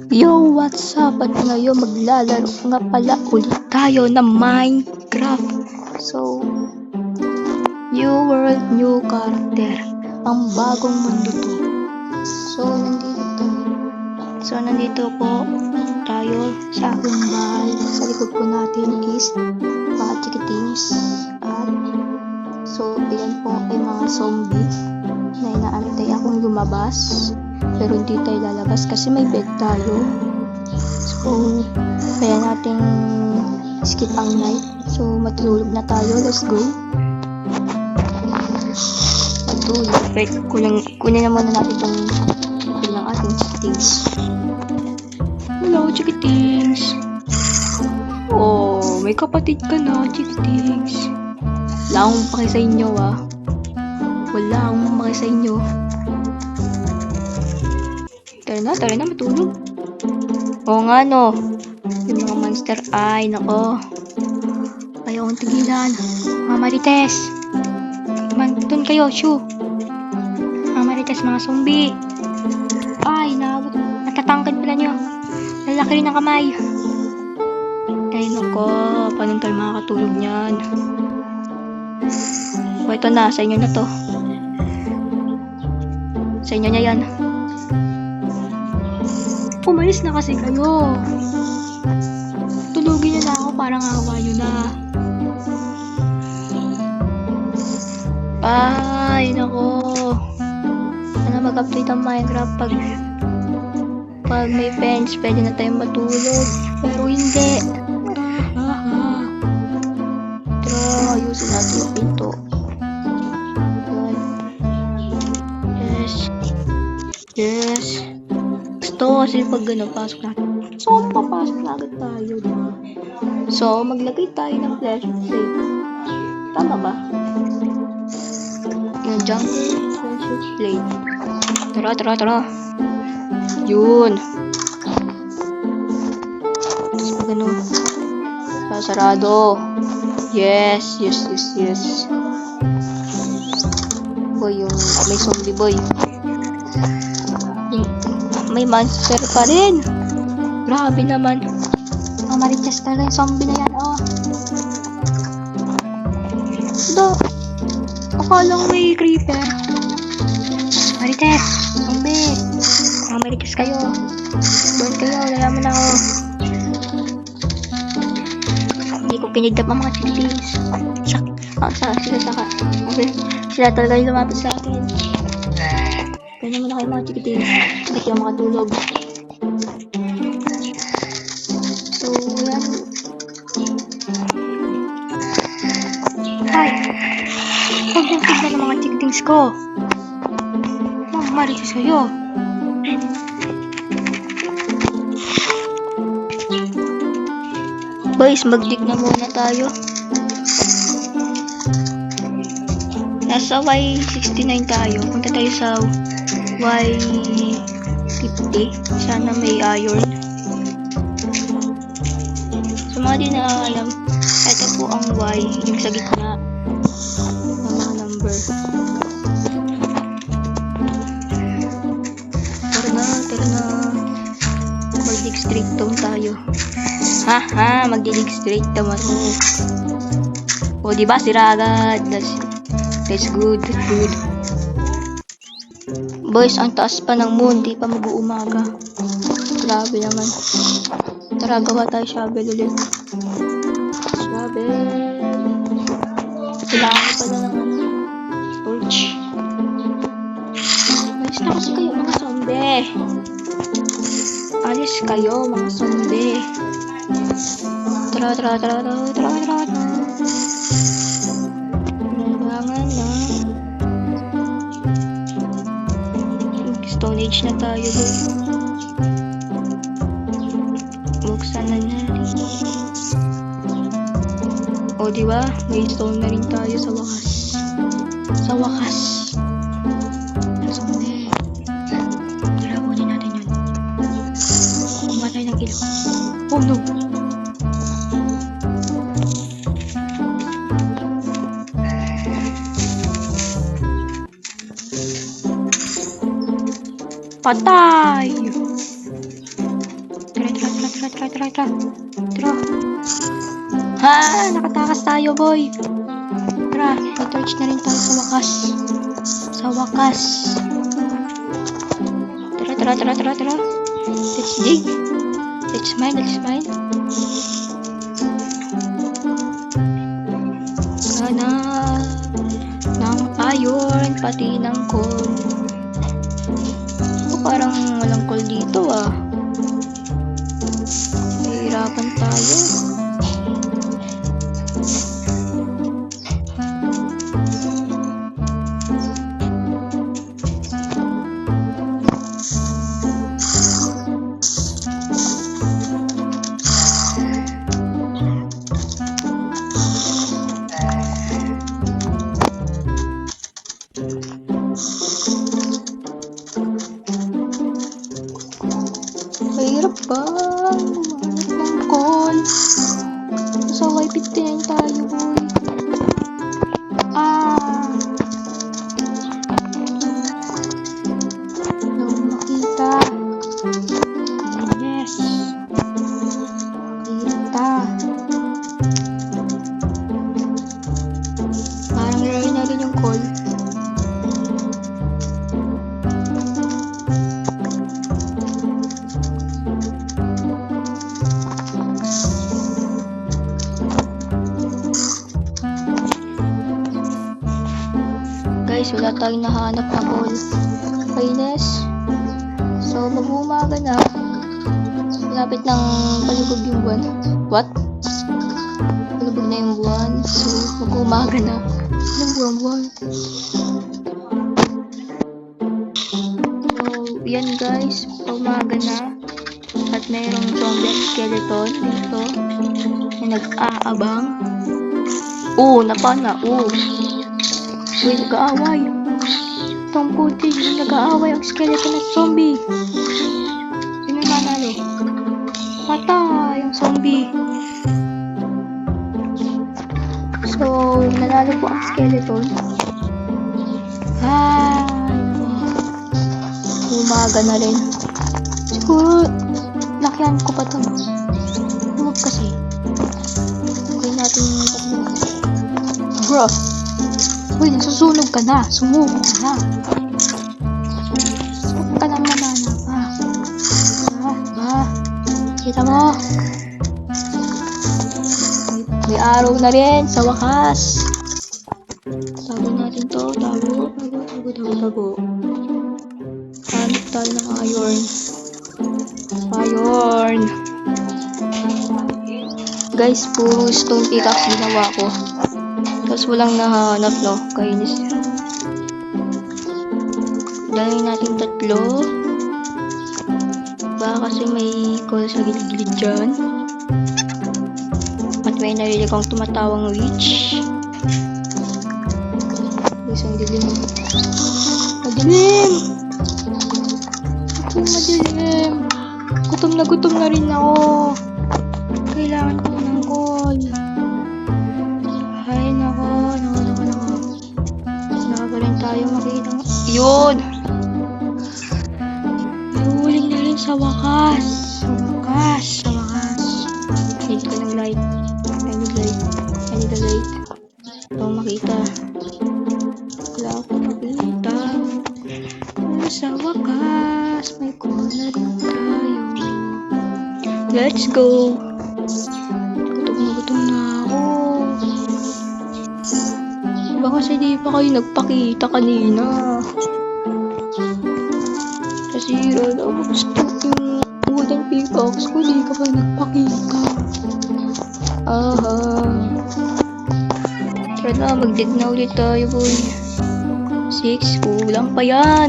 Yo, what's up? At ngayon maglalaro nga pala ulit tayo ng Minecraft. So, new world, new character. Ang bagong mundo to. So, nandito po tayo sa aking bahay. Sa likod po natin is mga chikitings. At, so, iyan po ay mga zombie na inaantay akong lumabas. Pero hindi tayo lalabas kasi may bed tayo. So, kaya natin skip ang night. So, matulog na tayo. Let's go. Matulog. Wait, kunin na muna natin itong ng ating chickens. Hello, chickens. Oh, may kapatid ka na, chickens. Wala akong paki sa inyo, ah. Wala akong paki sa inyo. Tara na, matulog. Oo nga, no. Yung mga monster, ay, nako. Ayaw kong tigilan. Mga marites. Doon kayo, shoo. Mga marites, mga zombie. Ay, natatangkad pala nyo. Lalaki rin ang kamay. Ay, nako. Paano tayo makakatulog niyan? O, ito na. Sa inyo na to. Sa inyo niya yan. Umalis na kasi kayo. Tulugin niyo na ako, parang awa niyo na. Ay, nako. Sana mag-update ang Minecraft pag may fence, pwede na tayong matulog. Pero hindi. Tara, ayusin natin yung pinto. Yes. Gusto kasi pag gano'n, pasok natin. So, papasok na agad tayo, diba? So, maglagay tayo ng pleasure plate. Tama ba? Yung jungle pleasure plate. Tara. Yun. Tapos pag gano'n, sarado. Yes. Boy, yung may zombie boy. May monster pa rin. Grabe naman. Mga marites talaga yung zombie na yan. Oh. Akala ko may creeper. Marites, zombie. Mga marites kayo. Burn kayo, layaman ako. Hindi ko pinigdap ang mga chilitis. Sila talaga yung lumapit sa akin. Kaya naman na kayo mga chikitin. Hindi kayo makatulog. So, yan. Ay! Huwag yung tignan ng mga chikitings ko. Marites kayo. Boys, mag-dig na muna tayo. Nasa Y69 tayo. Punta tayo sa Y50. Sana may iron. So mga di nakakalam, ito po ang Y, yung sa gitna ng mga number. Tara na. Mag-dig straight down tayo. Mag-dig straight down ako. O diba, sira agad. That's good. Boys, ang taas pa ng moon, di pa mag-uumaga. Grabe naman. Tara, gawa tayo shovel ulit. Shovel. Kailangan ko pala ng torch. Alis na kasi kayo, mga zombie. Alis kayo, mga zombie. Tara. Kailangan na. Stone Age na tayo, boy. Buksan na natin. O, diba? May stone na rin tayo sa wakas. Zombie. Tara, kunin natin yun. Kumuha tayo ng ilaw. Oh, no! Patay! Tara. Ha! Nakatakas tayo, boy. Tara, may torch na rin tayo sa wakas. Tara. Let's dig. Let's mine. Sana ng iron, pati ng coal. Parang walang coal dito ah. Hirapan tayo. Mahirap ba? Umanap ng call. Nasa Y59 tayo, boy. Wala makita. Yes. Makita. Parang rare na rin yung call. Guys, wala tayong nahanap na call. Kainis. So, mag-uumaga na. Malapit ng palubog yung buwan. What? Palubog na yung buwan. So, mag-uumaga na. Anong buwan? So, yan guys. Umaga na. At mayroong zombie skeleton dito. Na nag-aabang. Napana. Uy, nag-aaway. Itong puti, nag-aaway ang skeleton at zombie. Sino nanalo? Patay ang zombie. So, nanalo po ang skeleton. Umaga na rin. Siguro, lakihan ko pa ito. Huwag kasi. Okay natin yung tatlo. Bro. Uy, nasusunog ka na. Sumuko ka na. Huwag ka nang manana pa. Kita mo? May araw na rin sa wakas. Tago natin to. Tago. Hanap tayo ng iron. Guys, puro stone pickaxe ginawa ko. Tapos walang nahanap, no? Kainis. Dahil natin 3. Baka kasi may call sa gilid-gilid dyan. At may narinig akong tumatawang witch. Isang dilim. Madilim! Gutom na rin ako. Kailangan ko ng call. Ay, nako. Saka pa rin tayo makita. Yun! Nahuling na rin sa wakas. Need ko ng light. I need a light. Ito makita. Wala akong makita. Sa wakas, may call na rin tayo. Let's go! Gutom na ako. Baka kasi di pa kayo nagpakita kanina. Nasira na ako. Gusto yung wooden pickaxe ko. Di ka pa nagpakita. Tara na, mag-dig na ulit tayo, boy. 6, kulang pa yan.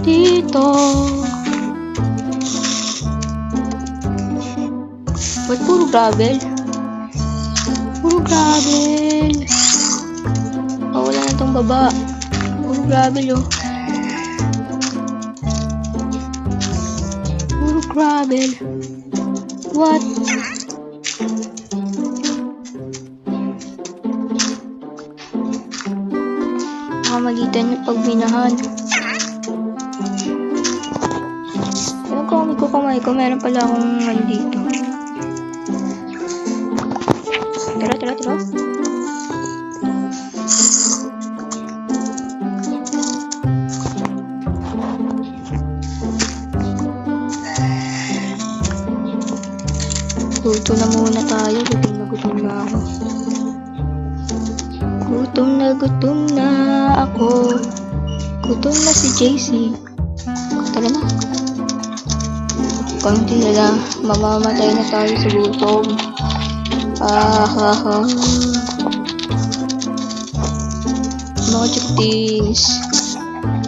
Dito. Ba't puro gravel? Wala na itong baba. Puro gravel, oh. What? Makamalitan yung pagminahan. kamay ko, meron pala akong dito. Tara. Luto na muna tayo, gutom na ako. Gutom na ako. Gutom na si JC. Tara na. Konti na lang, mamamatay na tayo sa gutom. Mga chikitings,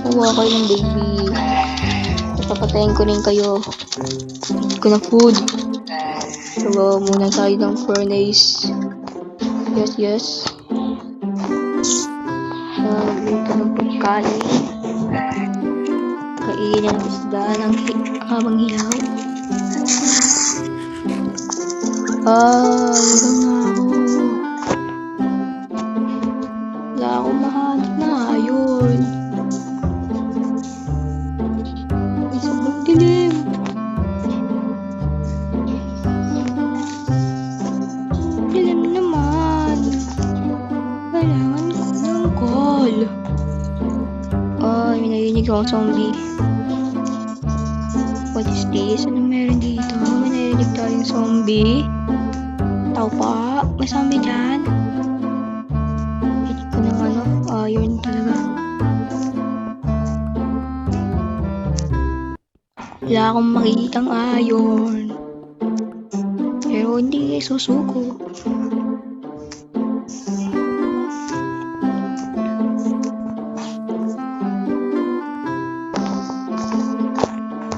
nawa kayo ng baby. Papatayin ko rin kayo. Eat ko ng food. Gawa muna tayo ng furnace. Yes. Luto ng pagkain. Kainin ng isda habang hilaw. Gutom na ako. Wala akong mahanap na ayon. May sobrang dilim. Dilim naman. Kailangan ko ng call. May narinig akong zombie. What is this? Ano meron dito? May narinig tayong zombie. Tao pa? May zombie dyan? Hindi ko ng iron talaga. Wala akong makikitang iron. Pero hindi susuko.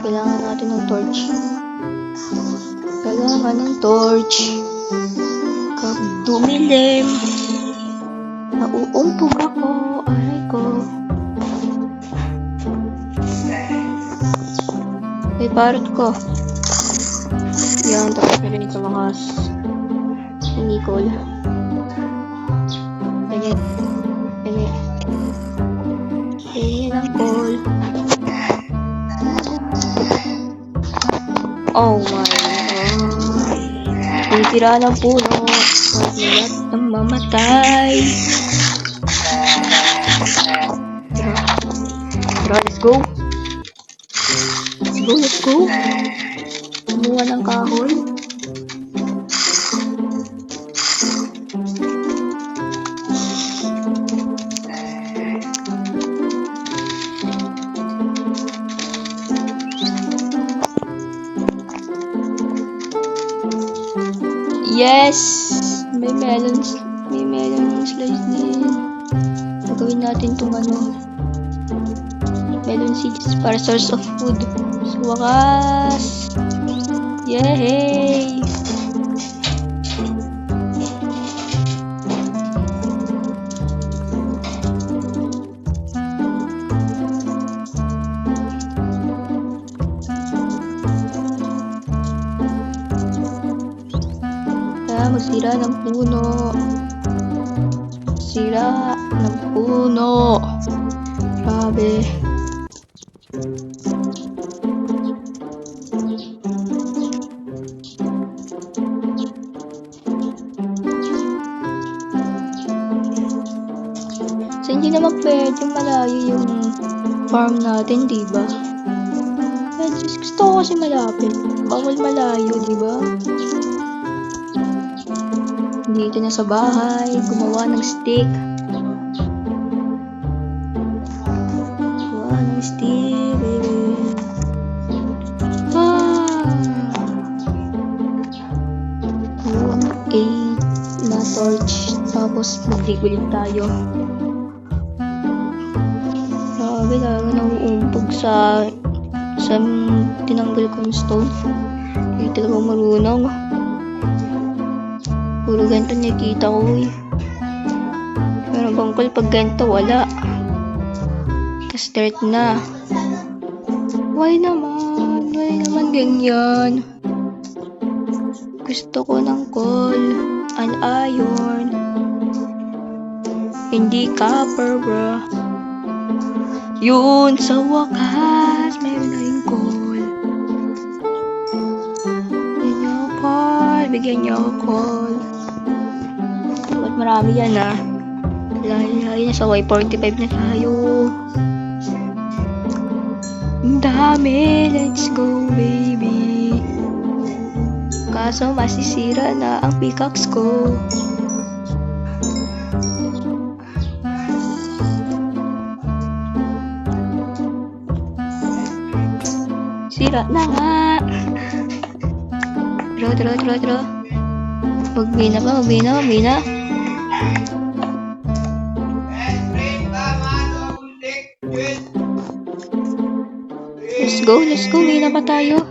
Kailangan natin ng torch. Kapag dumilim, nauumpog ako. Aray ko. May parrot ko. Yan, tapos na rin sa wakas. Si Nicole. Ganyan ang call. Oh my God. Titira ng puno. Lahat ng mamatay. Tara, let's go. Kumuha ng kahoy. Yes! May melon slice din. Gagawin natin itong melon seeds para source of food. Sa wakas! Yay! Magsira ng puno. Grabe. So, hindi naman pwedeng malayo yung farm natin, diba? Gusto ko kasi malapit. Bawal malayo, diba? Dito na sa bahay, gumawa ng stick. Baby. Na torch. Tapos mag-dig ulit tayo. Grabe, talaga nauumpog sa tinanggal kong stone. Hindi talaga marunong. Puro ganito nakikita ko eh. Pero bangkol pag ganito wala. Tas dirt na. Why naman ganyan? Gusto ko ng coal and iron. Hindi copper, bro. Yun, sa wakas meron na yung coal. bigyan niyo ako call. Ba't marami yan Lahi na sa Y45 na tayo. Ang dami, let's go baby. Kaso masisira na ang pickaxe ko. Sira na nga. Draw. Magbina pa. Let's go. Mina pa tayo.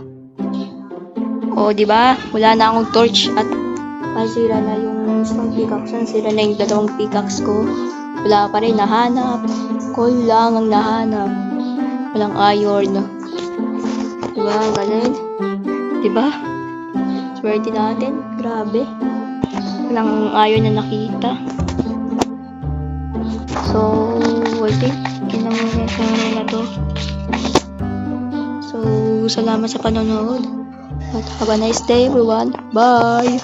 O, di ba? Wala na akong torch at masira na yung isang pickaxe. Sira na yung dalawang pickaxe ko. Wala pa rin nahanap. Coal lang ang nahanap. Walang iron. Diba? Ganun. Diba? Swerte natin. Grabe. Walang iron na nakita. So, I think kinamuna na to. So, salamat sa panonood. At have a nice day everyone. Bye!